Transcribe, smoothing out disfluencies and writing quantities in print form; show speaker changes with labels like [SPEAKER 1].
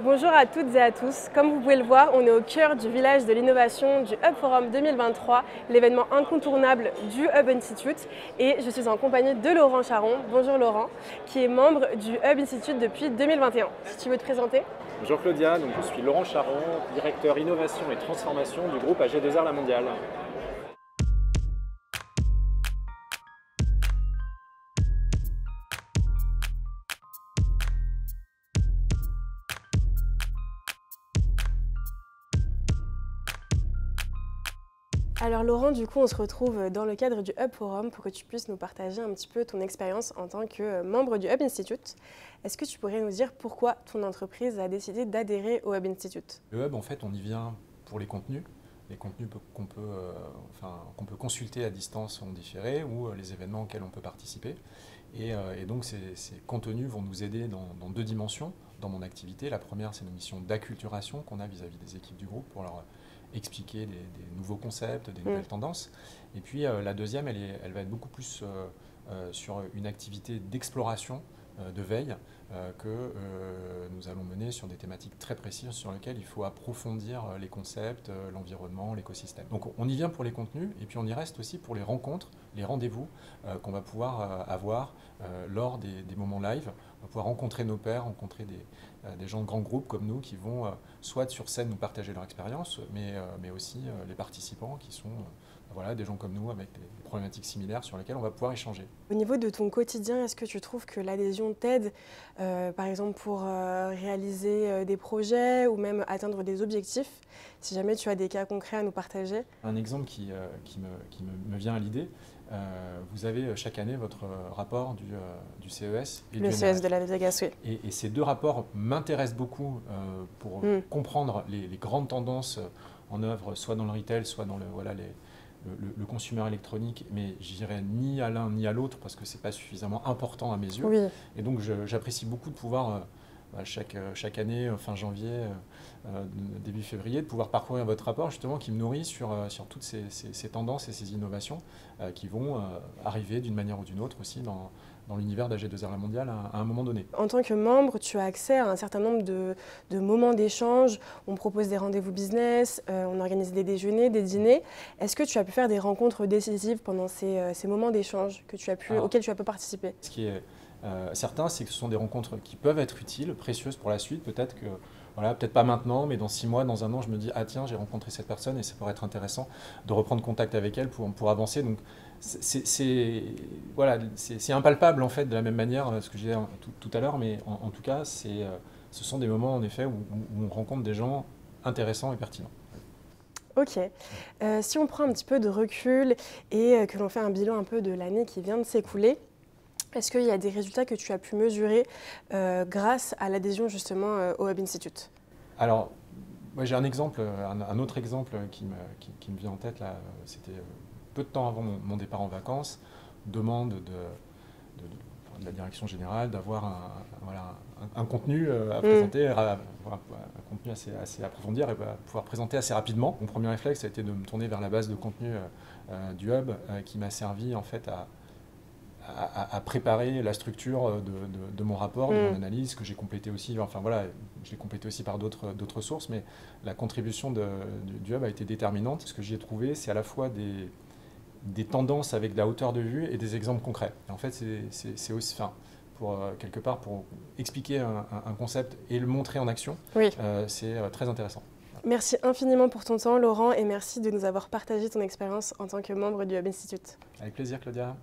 [SPEAKER 1] Bonjour à toutes et à tous. Comme vous pouvez le voir, on est au cœur du village de l'innovation du Hub Forum 2023, l'événement incontournable du Hub Institute. Et je suis en compagnie de Laurent Charon. Bonjour Laurent, qui est membre du Hub Institute depuis 2021. Si tu veux te présenter.
[SPEAKER 2] Bonjour Claudia, donc je suis Laurent Charon, directeur innovation et transformation du groupe AG2R La Mondiale.
[SPEAKER 1] Alors Laurent, du coup, on se retrouve dans le cadre du Hub Forum pour que tu puisses nous partager un petit peu ton expérience en tant que membre du Hub Institute. Est-ce que tu pourrais nous dire pourquoi ton entreprise a décidé d'adhérer au Hub Institute?
[SPEAKER 3] Le Hub, en fait, on y vient pour les contenus qu'on peut consulter à distance en différé ou les événements auxquels on peut participer. Et donc ces contenus vont nous aider dans deux dimensions dans mon activité. La première, c'est une mission d'acculturation qu'on a vis-à-vis des équipes du groupe pour leur expliquer des nouveaux concepts, des nouvelles tendances. Et puis la deuxième, elle va être beaucoup plus sur une activité d'exploration, de veille, que nous allons mener sur des thématiques très précises sur lesquelles il faut approfondir les concepts, l'environnement, l'écosystème. Donc on y vient pour les contenus et puis on y reste aussi pour les rencontres, les rendez-vous qu'on va pouvoir avoir lors des moments live. On va pouvoir rencontrer nos pairs, rencontrer des gens de grands groupes comme nous qui vont soit sur scène nous partager leur expérience, mais aussi les participants qui sont des gens comme nous avec des problématiques similaires sur lesquelles on va pouvoir échanger.
[SPEAKER 1] Au niveau de ton quotidien, est-ce que tu trouves que l'adhésion t'aide, par exemple, pour réaliser des projets ou même atteindre des objectifs? Si jamais tu as des cas concrets à nous partager.
[SPEAKER 3] Un exemple qui me vient à l'idée, vous avez chaque année votre rapport du CES et
[SPEAKER 1] le
[SPEAKER 3] du
[SPEAKER 1] CES
[SPEAKER 3] NRF.
[SPEAKER 1] de Las Vegas, oui.
[SPEAKER 3] Et ces deux rapports m'intéressent beaucoup pour comprendre les grandes tendances en œuvre, soit dans le retail, soit dans le consumer électronique, mais je dirais ni à l'un ni à l'autre parce que ce n'est pas suffisamment important à mes yeux.
[SPEAKER 1] Oui.
[SPEAKER 3] Et donc j'apprécie beaucoup de pouvoir, chaque année, fin janvier, début février, de pouvoir parcourir votre rapport justement qui me nourrit sur toutes ces tendances et ces innovations qui vont arriver d'une manière ou d'une autre aussi dans l'univers d'AG2R La Mondiale à un moment donné.
[SPEAKER 1] En tant que membre, tu as accès à un certain nombre de moments d'échange. On propose des rendez-vous business, on organise des déjeuners, des dîners. Est-ce que tu as pu faire des rencontres décisives pendant ces moments d'échange auxquels tu as pu participer?
[SPEAKER 3] Ce qui est certain, c'est que ce sont des rencontres qui peuvent être utiles, précieuses pour la suite. Peut-être que, peut-être pas maintenant, mais dans 6 mois, dans un an, je me dis « Ah tiens, j'ai rencontré cette personne et ça pourrait être intéressant de reprendre contact avec elle pour avancer ». Donc c'est impalpable en fait de la même manière, ce que je disais tout à l'heure, mais en tout cas, ce sont des moments en effet où on rencontre des gens intéressants et pertinents.
[SPEAKER 1] Ok. Si on prend un petit peu de recul et que l'on fait un bilan un peu de l'année qui vient de s'écouler, est-ce qu'il y a des résultats que tu as pu mesurer grâce à l'adhésion justement au Hub Institute?
[SPEAKER 3] Alors, moi j'ai un autre exemple qui me vient en tête là. C'était peu de temps avant mon départ en vacances, demande de la direction générale d'avoir un contenu à présenter, un contenu assez approfondi à pouvoir présenter assez rapidement. Mon premier réflexe a été de me tourner vers la base de contenu du Hub qui m'a servi en fait à préparer la structure de mon rapport, de mon analyse, que j'ai complété aussi, je l'ai complété aussi par d'autres sources, mais la contribution du Hub a été déterminante. Ce que j'y ai trouvé, c'est à la fois des tendances avec de la hauteur de vue et des exemples concrets. Et en fait, c'est aussi, quelque part, pour expliquer un concept et le montrer en action, c'est très intéressant.
[SPEAKER 1] Merci infiniment pour ton temps, Laurent, et merci de nous avoir partagé ton expérience en tant que membre du Hub Institute.
[SPEAKER 3] Avec plaisir, Claudia.